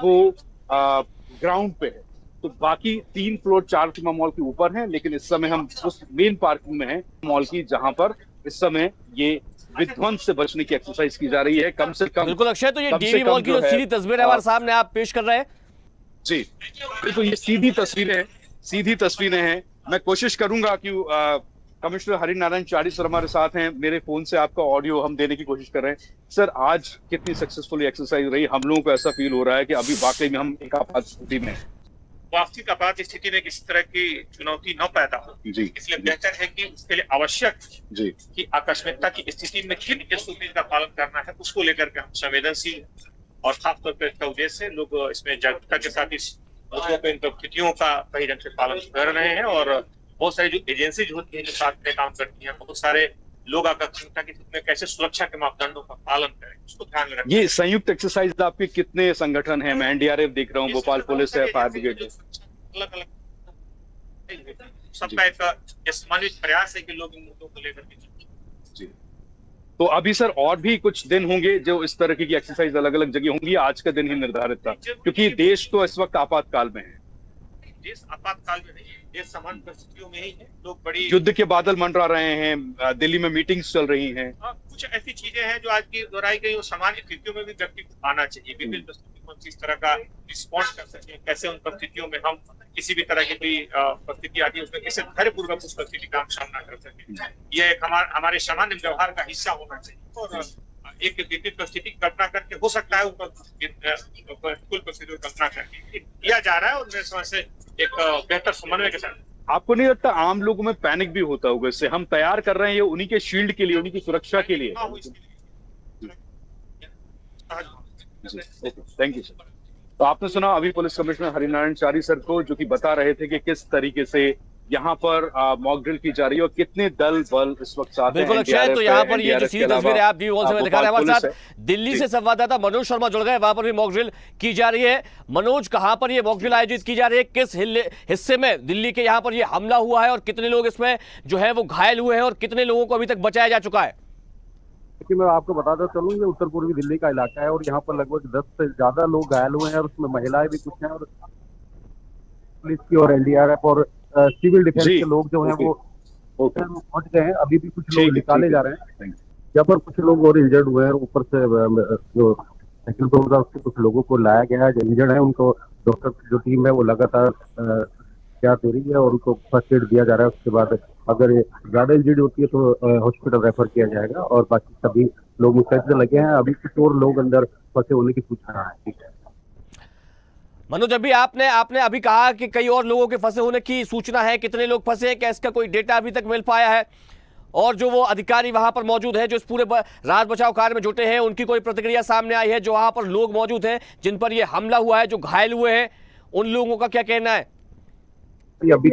वो ग्राउंड पे है। तो बाकी 3 फ्लोर 4 आशिमा मॉल के ऊपर हैं, लेकिन इस समय हम उस मेन पार्किंग में हैं मॉल की, जहां पर इस समय ये विध्वंस से बचने की एक्सरसाइज की जा रही है। कम से कम बिल्कुल अक्षय, तो ये डीवी मॉल की जो सीधी तस्वीर है हमारे सामने आप पेश कर रहे हैं। जी बिल्कुल, ये सीधी तस्वीरें हैं। मैं कोशिश करूंगा कि कमिश्नर हरि नारायण चारी सर हमारे साथ हैं, मेरे फोन से आपका ऑडियो हम देने की कोशिश कर रहे हैं। सर, आज कितनी सक्सेसफुल एक्सरसाइज रही? हम लोगों को ऐसा फील हो रहा है कि अभी वाकई में हम एक आपात स्थिति में, वास्तविक आपात स्थिति में किसी तरह की चुनौती न पैदा हो, इसलिए बेहतर है कि उसके लिए आवश्यक कि आकस्मिकता की स्थिति में किन एसओपी का पालन करना है उसको लेकर के हम संवेदनशील और खासतौर पर इसका उद्देश्य है लोग इसमें जागरूकता के साथ इस परिस्थितियों का सही ढंग से पालन कर रहे हैं और बहुत सारी जो एजेंसीज होती है जो साथ में काम करती हैं, बहुत सारे लोग आकस्मिकता की स्थिति में कैसे सुरक्षा के मापदंडों का पालन करें उसको ध्यान में रखें। ये संयुक्त एक्सरसाइज आपके कितने संगठन हैं? मैं एनडीआरएफ देख रहा हूँ, भोपाल पुलिस है, फायर ब्रिगेड है, अलग अलग सबका एक समन्वित प्रयास है कि लोग इन मुद्दों को लेकर के चलें। जी। तो अभी सर और भी कुछ दिन होंगे जो इस तरह की एक्सरसाइज अलग अलग जगह होंगी, आज का दिन ही निर्धारित था क्योंकि देश तो इस वक्त आपातकाल में है। देश आपातकाल में नहीं है, देश सामान्य परिस्थितियों में ही है। लोग बड़ी युद्ध के बादल मंडरा रहे हैं, दिल्ली में मीटिंग्स चल रही हैं। कुछ ऐसी चीजें हैं जो आज की दोहराई गई, वो सामान्य स्थितियों में भी व्यक्ति को आना चाहिए। विभिन्न परिस्थितियों में किस तरह का रिस्पॉन्ड कर सके, कैसे उन परिस्थितियों में हम किसी भी तरह की कोई परिस्थिति आती है उसमें कैसे धैर्यपूर्वक उस परिस्थिति का हम सामना कर सके। यह एक हमारे सामान्य व्यवहार का हिस्सा होना चाहिए। और एक विपरीत परिस्थिति की कल्पना करके हो सकता है ऊपर कुल परिस्थितियों की कल्पना करके किया जा रहा है, और मेरे समझ से एक बेहतर समन्वय के साथ। आपको नहीं लगता आम लोगों में पैनिक भी होता होगा इससे? हम तैयार कर रहे हैं ये उन्हीं के शील्ड के लिए, उन्हीं की सुरक्षा के लिए। Thank you sir. तो आपने सुना अभी police commissioner Harinarayan Chari sir को, जो कि बता रहे थे कि किस तरीके से यहाँ पर मॉक ड्रिल की जा रही है और कितने दल बल इस वक्त साथ हैं। बिल्कुल अक्षय, तो यहाँ पर ये जो सीधी तस्वीरें आप न्यू वॉल से दिखा रहे हैं हमारे साथ दिल्ली से संवाददाता मनोज शर्मा जुड़ गए। वहां पर भी मॉक ड्रिल की जा रही है। मनोज, कहां पर ये मॉक ड्रिल आयोजित की जा रही है, किस हिस्से में दिल्ली के यहाँ पर ये हमला हुआ है और कितने लोग इसमें जो है वो घायल हुए हैं और कितने लोगों को अभी तक बचाया जा चुका है? देखिए, मैं आपको बताता चलूँ, ये उत्तर पूर्वी दिल्ली का इलाका है और यहाँ पर लगभग 10 से ज्यादा लोग घायल हुए हैं और उसमें महिलाएं भी कुछ हैं और पुलिस की और एनडीआरएफ और सिविल डिफेंस के लोग जो हैं वो पहुंच गए हैं। अभी भी कुछ लोग निकाले जा रहे हैं, यहाँ पर कुछ लोग और इंजर्ड हुए हैं। ऊपर से जो सेकंड फ्लोर था उससे कुछ लोगों को लाया गया है, जो इंजर्ड है उनको डॉक्टर की जो टीम है वो लगातार क्या दे रही है और उनको फर्स्ट एड दिया जा रहा है। उसके बाद अगर ज्यादा इंजर्ड होती है तो हॉस्पिटल रेफर किया जाएगा और बाकी सभी लोग मुस्तैद लगे हैं। अभी कुछ और लोग अंदर फंसे होने की सूचना है। ठीक है मनोज, अभी आपने अभी कहा कि कई और लोगों के फंसे होने की सूचना है, कितने लोग फंसे हैं, क्या इसका कोई डेटा अभी तक मिल पाया है? और जो वो अधिकारी वहां पर मौजूद है जो इस पूरे राहत बचाव कार्य में जुटे हैं, उनकी कोई प्रतिक्रिया सामने आई है? जो वहां पर लोग मौजूद हैं जिन पर यह हमला हुआ है, जो घायल हुए हैं, उन लोगों का क्या कहना है? अभी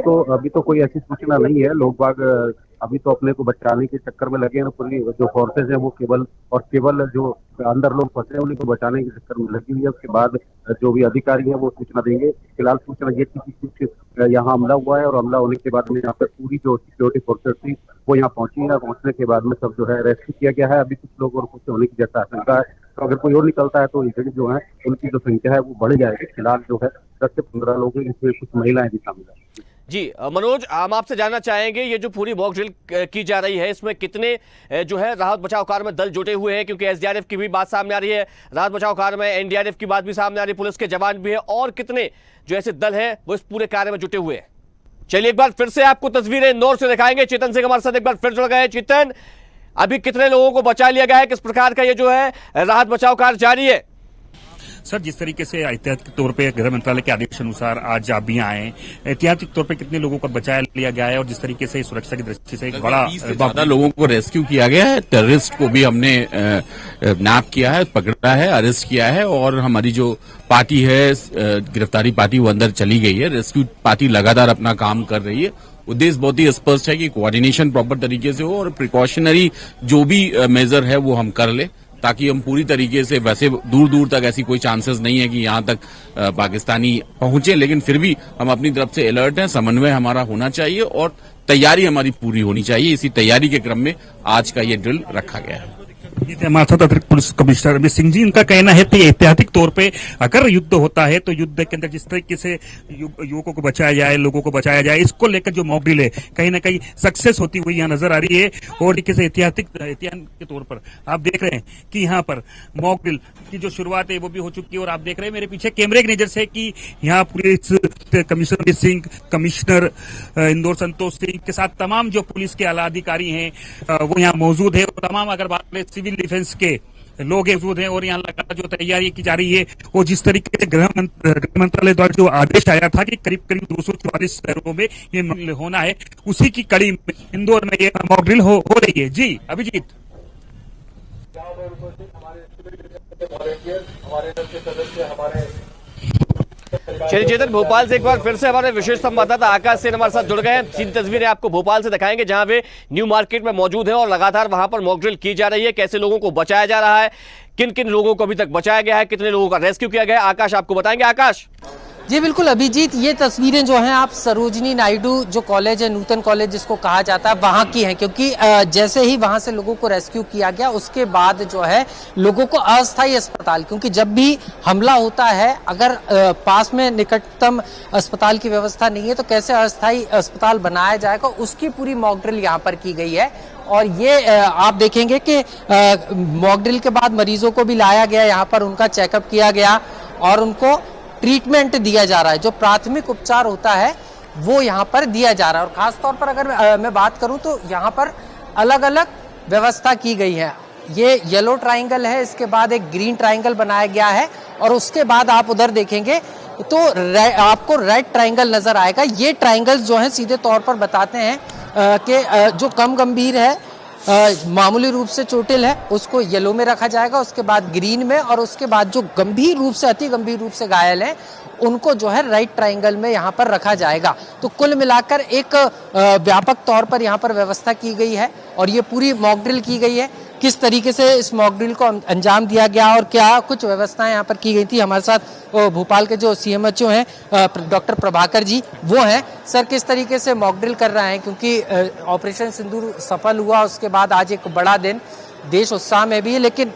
तो कोई ऐसी सूचना नहीं है। लोग बाग अभी तो अपने को बचाने के चक्कर में लगे हैं। पूरी जो फोर्सेज है वो केवल जो अंदर लोग फंसे हैं उन्हीं को बचाने के चक्कर में लगी हुई है। उसके बाद जो भी अधिकारी है वो सूचना देंगे। फिलहाल सूचना ये थी कि कुछ यहाँ हमला हुआ है और हमला होने के बाद में यहाँ पर पूरी जो सिक्योरिटी फोर्सेज थी वो यहाँ पहुंची है। पहुंचने के बाद में सब जो है रेस्क्यू किया गया है। अभी कुछ लोग और कुछ होने की जैसा आशंका है, तो अगर कोई और निकलता है तो इंजर्ड जो है उनकी जो संख्या है वो बढ़ जाएगी। फिलहाल जो है 10 से 15 लोग हैं, इसमें कुछ महिलाएं भी शामिल है। जी मनोज, हम आपसे जानना चाहेंगे ये जो पूरी मॉक ड्रिल की जा रही है इसमें कितने जो है राहत बचाव कार्य में दल जुटे हुए हैं? क्योंकि एसडीआरएफ की भी बात सामने आ रही है, राहत बचाव कार्य में एनडीआरएफ की बात भी सामने आ रही है, पुलिस के जवान भी है, और कितने जो ऐसे दल हैं वो इस पूरे कार्य में जुटे हुए हैं? चलिए एक बार फिर से आपको तस्वीरें इंदौर से दिखाएंगे। चेतन सिंह हमारे साथ एक बार फिर जुड़ गए। चेतन, अभी कितने लोगों को बचा लिया गया है, किस प्रकार का ये जो है राहत बचाव कार्य जारी है? सर, जिस तरीके से ऐतिहासिक तौर पे गृह मंत्रालय के आदेश अनुसार आज आप भी आए, ऐतिहासिक तौर पे कितने लोगों को बचाया लिया गया है और जिस तरीके से सुरक्षा की दृष्टि से एक बड़ा 20 से ज्यादा लोगों को रेस्क्यू किया गया है। टेररिस्ट को भी हमने नैप किया है, पकड़ा है, अरेस्ट किया है और हमारी जो पार्टी है गिरफ्तारी पार्टी वो अंदर चली गई है। रेस्क्यू पार्टी लगातार अपना काम कर रही है। उद्देश्य बहुत ही स्पष्ट है कि कोऑर्डिनेशन प्रॉपर तरीके से हो और प्रिकॉशनरी जो भी मेजर है वो हम कर ले, ताकि हम पूरी तरीके से, वैसे दूर दूर तक ऐसी कोई चांसेस नहीं है कि यहां तक पाकिस्तानी पहुंचे, लेकिन फिर भी हम अपनी तरफ से अलर्ट हैं। समन्वय हमारा होना चाहिए और तैयारी हमारी पूरी होनी चाहिए। इसी तैयारी के क्रम में आज का ये ड्रिल रखा गया है। हमारे साथ अतिरिक्त पुलिस कमिश्नर अमित सिंह जी, इनका कहना है कि ऐतिहासिक तौर पे अगर युद्ध होता है तो युद्ध के अंदर जिस तरीके से युवकों को बचाया जाए, लोगों को बचाया जाए, इसको लेकर जो मॉक ड्रिल है कहीं ना कहीं सक्सेस होती हुई यहाँ नजर आ रही है। और तरीके से ऐतिहासिक के तौर पर आप देख रहे हैं कि यहाँ पर मॉक ड्रिल की जो शुरुआत है वो भी हो चुकी है। और आप देख रहे हैं मेरे पीछे कैमरे की नजर से कि यहाँ police commissioner Amit Singh, commissioner Indore Santosh Singh के साथ तमाम जो पुलिस के आला अधिकारी हैं वो यहाँ मौजूद है। और तमाम अगर बात करें सिविल डिफेंस के लोग मौजूद हैं और यहाँ लगातार जो तैयारी की जा रही है वो जिस तरीके से गृह मंत्रालय द्वारा जो आदेश आया था कि करीब 244 शहरों में ये होना है, उसी की कड़ी में इंदौर में ये मॉक ड्रिल हो रही है। जी अभिजीत। चलिए चेतन, भोपाल से एक बार फिर से हमारे विशेष संवाददाता आकाश सेन हमारे साथ जुड़ गए हैं। सीधी तस्वीरें आपको भोपाल से दिखाएंगे जहां वे न्यू मार्केट में मौजूद हैं और लगातार वहां पर मॉक ड्रिल की जा रही है। कैसे लोगों को बचाया जा रहा है, किन किन लोगों को अभी तक बचाया गया है, कितने लोगों का रेस्क्यू किया गया है, आकाश आपको बताएंगे। आकाश। जी बिल्कुल अभिजीत, ये तस्वीरें जो हैं आप सरोजनी नायडू जो कॉलेज है, नूतन कॉलेज जिसको कहा जाता है, वहाँ की हैं, क्योंकि जैसे ही वहाँ से लोगों को रेस्क्यू किया गया उसके बाद जो है लोगों को अस्थायी अस्पताल, क्योंकि जब भी हमला होता है अगर पास में निकटतम अस्पताल की व्यवस्था नहीं है तो कैसे अस्थायी अस्पताल बनाया जाएगा, उसकी पूरी मॉक ड्रिल यहाँ पर की गई है। और ये आप देखेंगे कि मॉक ड्रिल के बाद मरीजों को भी लाया गया यहाँ पर, उनका चेकअप किया गया और उनको ट्रीटमेंट दिया जा रहा है। जो प्राथमिक उपचार होता है वो यहाँ पर दिया जा रहा है। और खास तौर पर अगर मैं बात करूं तो यहाँ पर अलग अलग व्यवस्था की गई है। ये येलो ट्रायंगल है, इसके बाद एक ग्रीन ट्रायंगल बनाया गया है और उसके बाद आप उधर देखेंगे तो आपको रेड ट्रायंगल नजर आएगा। ये ट्रायंगल्स जो है सीधे तौर पर बताते हैं कि जो कम गंभीर है, मामूली रूप से चोटिल है, उसको येलो में रखा जाएगा, उसके बाद ग्रीन में, और उसके बाद जो गंभीर रूप से, अति गंभीर रूप से घायल है उनको जो है राइट ट्रायंगल में यहाँ पर रखा जाएगा। तो कुल मिलाकर एक व्यापक तौर पर यहाँ पर व्यवस्था की गई है और ये पूरी मॉक ड्रिल की गई है। किस तरीके से इस मॉक ड्रिल को अंजाम दिया गया और क्या कुछ व्यवस्थाएं यहाँ पर की गई थी, हमारे साथ भोपाल के जो सीएमएचओ हैं डॉक्टर प्रभाकर जी वो हैं। सर, किस तरीके से मॉक ड्रिल कर रहे हैं, क्योंकि ऑपरेशन सिंदूर सफल हुआ, उसके बाद आज एक बड़ा दिन, देश उत्साह में भी है लेकिन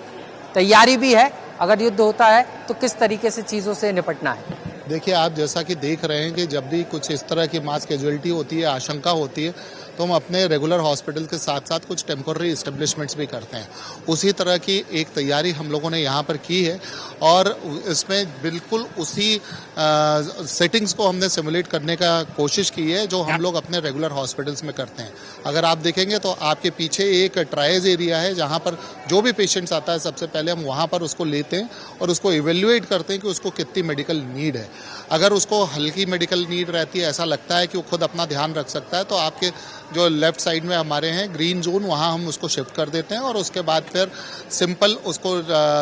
तैयारी भी है, अगर युद्ध होता है तो किस तरीके से चीज़ों से निपटना है? देखिए, आप जैसा कि देख रहे हैं कि जब भी कुछ इस तरह की मास कैजुअलिटी होती है, आशंका होती है, तो हम अपने रेगुलर हॉस्पिटल के साथ साथ कुछ टेम्पोररी इस्टेब्लिशमेंट्स भी करते हैं। उसी तरह की एक तैयारी हम लोगों ने यहाँ पर की है और इसमें बिल्कुल उसी सेटिंग्स को हमने सिमुलेट करने का कोशिश की है जो हम लोग अपने रेगुलर हॉस्पिटल्स में करते हैं। अगर आप देखेंगे तो आपके पीछे एक ट्रायज एरिया है जहाँ पर जो भी पेशेंट्स आता है सबसे पहले हम वहाँ पर उसको लेते हैं और उसको इवेल्युएट करते हैं कि उसको कितनी मेडिकल नीड है। अगर उसको हल्की मेडिकल नीड रहती है, ऐसा लगता है कि वो खुद अपना ध्यान रख सकता है, तो आपके जो लेफ्ट साइड में हमारे हैं ग्रीन जोन, वहाँ हम उसको शिफ्ट कर देते हैं और उसके बाद फिर सिंपल उसको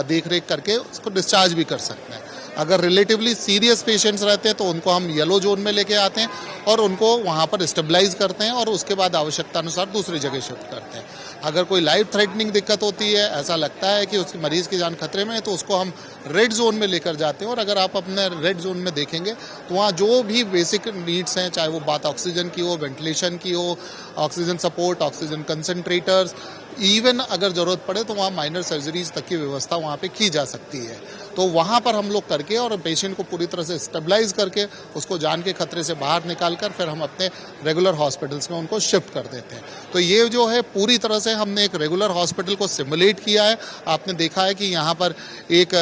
देख रेख करके उसको डिस्चार्ज भी कर सकते हैं। अगर रिलेटिवली सीरियस पेशेंट्स रहते हैं तो उनको हम येलो जोन में लेके आते हैं और उनको वहाँ पर स्टेबलाइज करते हैं और उसके बाद आवश्यकता अनुसार दूसरी जगह शिफ्ट करते हैं। अगर कोई लाइफ थ्रेटनिंग दिक्कत होती है, ऐसा लगता है कि उसकी मरीज की जान खतरे में है, तो उसको हम रेड जोन में लेकर जाते हैं। और अगर आप अपने रेड जोन में देखेंगे तो वहाँ जो भी बेसिक नीड्स हैं, चाहे वो बात ऑक्सीजन की हो, वेंटिलेशन की हो, oxygen support, oxygen concentrators, even अगर जरूरत पड़े तो वहाँ माइनर सर्जरीज तक की व्यवस्था वहाँ पे की जा सकती है। तो वहाँ पर हम लोग करके और पेशेंट को पूरी तरह से स्टेबलाइज करके उसको जान के खतरे से बाहर निकाल कर फिर हम अपने रेगुलर हॉस्पिटल्स में उनको शिफ्ट कर देते हैं। तो ये जो है पूरी तरह से हमने एक रेगुलर हॉस्पिटल को सिमुलेट किया है। आपने देखा है कि यहाँ पर एक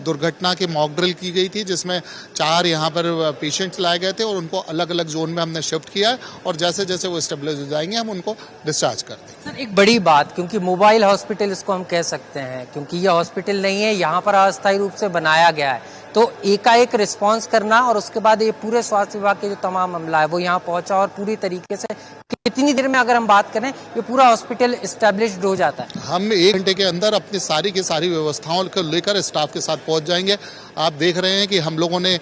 दुर्घटना की मॉक ड्रिल की गई थी जिसमें 4 यहाँ पर पेशेंट्स लाए गए थे और उनको अलग अलग जोन में हमने शिफ्ट किया है और जैसे जैसे वो स्टेबलाइज हो जाएंगे हम उनको डिस्चार्ज कर देंगे। सर, एक बड़ी बात, क्योंकि मोबाइल हॉस्पिटल इसको हम कह सकते हैं, क्योंकि ये हॉस्पिटल नहीं है, यहाँ पर अस्थायी रूप से बनाया गया है, तो एकाएक रिस्पांस करना और उसके बाद ये पूरे स्वास्थ्य विभाग के जो तमाम अमला है वो यहाँ पहुंचा और पूरी तरीके से कितनी देर में अगर हम बात करें ये पूरा हॉस्पिटल एस्टेब्लिश्ड हो जाता है? हम 1 घंटे के अंदर अपनी सारी की सारी व्यवस्थाओं को लेकर स्टाफ के साथ पहुंच जाएंगे। आप देख रहे हैं कि हम लोगों ने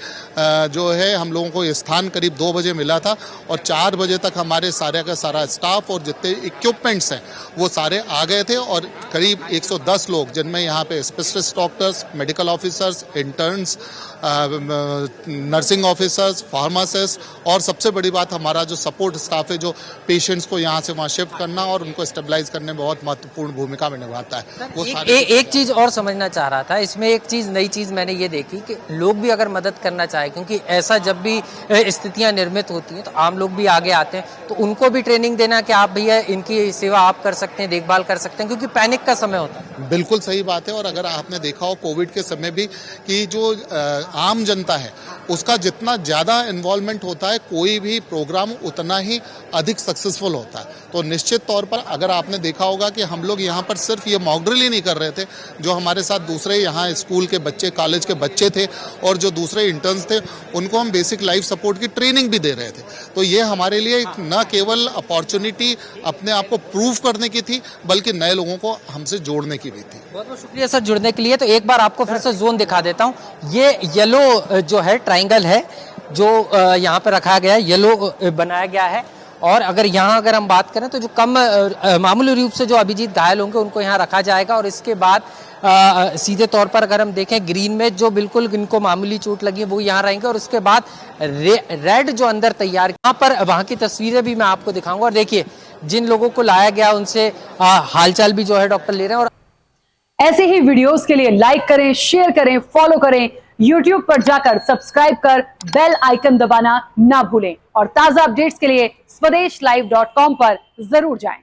जो है हम लोगों को ये स्थान करीब 2 बजे मिला था और 4 बजे तक हमारे सारे का सारा स्टाफ और जितने इक्विपमेंट्स हैं वो सारे आ गए थे और करीब 110 लोग, जिनमें यहाँ पे specialist doctors, medical officers, interns, nursing officers, pharmacist और सबसे बड़ी बात हमारा जो सपोर्ट स्टाफ है जो पेशेंट्स को यहाँ से वहाँ शिफ्ट करना और उनको स्टेबलाइज करने में बहुत महत्वपूर्ण भूमिका में निभाता है। वो एक चीज और समझना चाह रहा था इसमें, एक चीज नई चीज मैंने ये देखी कि लोग भी अगर मदद करना चाहे, क्योंकि ऐसा जब भी स्थितियां निर्मित होती हैं तो आम लोग भी आगे आते हैं, तो उनको भी ट्रेनिंग देना कि आप भैया इनकी सेवा आप कर सकते हैं, देखभाल कर सकते हैं, क्योंकि पैनिक का समय होता है। बिल्कुल सही बात है। और अगर आपने देखा हो कोविड के समय भी कि जो आम जनता है उसका जितना ज्यादा इन्वॉल्वमेंट होता है कोई भी प्रोग्राम उतना ही अधिक सक्सेसफुल होता है। तो निश्चित तौर पर अगर आपने देखा होगा कि हम लोग यहाँ पर सिर्फ ये मॉक ड्रिल ही नहीं कर रहे थे, जो हमारे साथ दूसरे यहाँ स्कूल के बच्चे, कॉलेज के बच्चे थे और जो दूसरे इंटर्न्स थे उनको हम बेसिक लाइफ सपोर्ट की ट्रेनिंग भी दे रहे थे। तो ये हमारे लिए न केवल अपॉर्चुनिटी अपने आप को प्रूव करने की थी बल्कि नए लोगों को हमसे जोड़ने की भी थी। बहुत बहुत शुक्रिया सर जुड़ने के लिए। तो एक बार आपको फिर से जोन दिखा देता हूँ। ये येलो जो है ट्राइंगल है जो यहाँ पे रखा गया है, येलो बनाया गया है। और अगर हम बात करें तो जो कम मामूली रूप से जो अभिजीत घायल होंगे उनको यहाँ रखा जाएगा और इसके बाद सीधे तौर पर अगर हम देखें ग्रीन में जो बिल्कुल इनको मामूली चोट लगी है वो यहाँ रहेंगे, और उसके बाद रेड जो अंदर तैयार, यहाँ पर वहाँ की तस्वीरें भी मैं आपको दिखाऊंगा। और देखिए जिन लोगों को लाया गया उनसे हालचाल भी जो है डॉक्टर ले रहे हैं। और ऐसे ही वीडियोस के लिए लाइक करें, शेयर करें, फॉलो करें, YouTube पर जाकर सब्सक्राइब कर बेल आइकन दबाना ना भूलें, और ताजा अपडेट्स के लिए swedeshlive.com पर जरूर जाएं।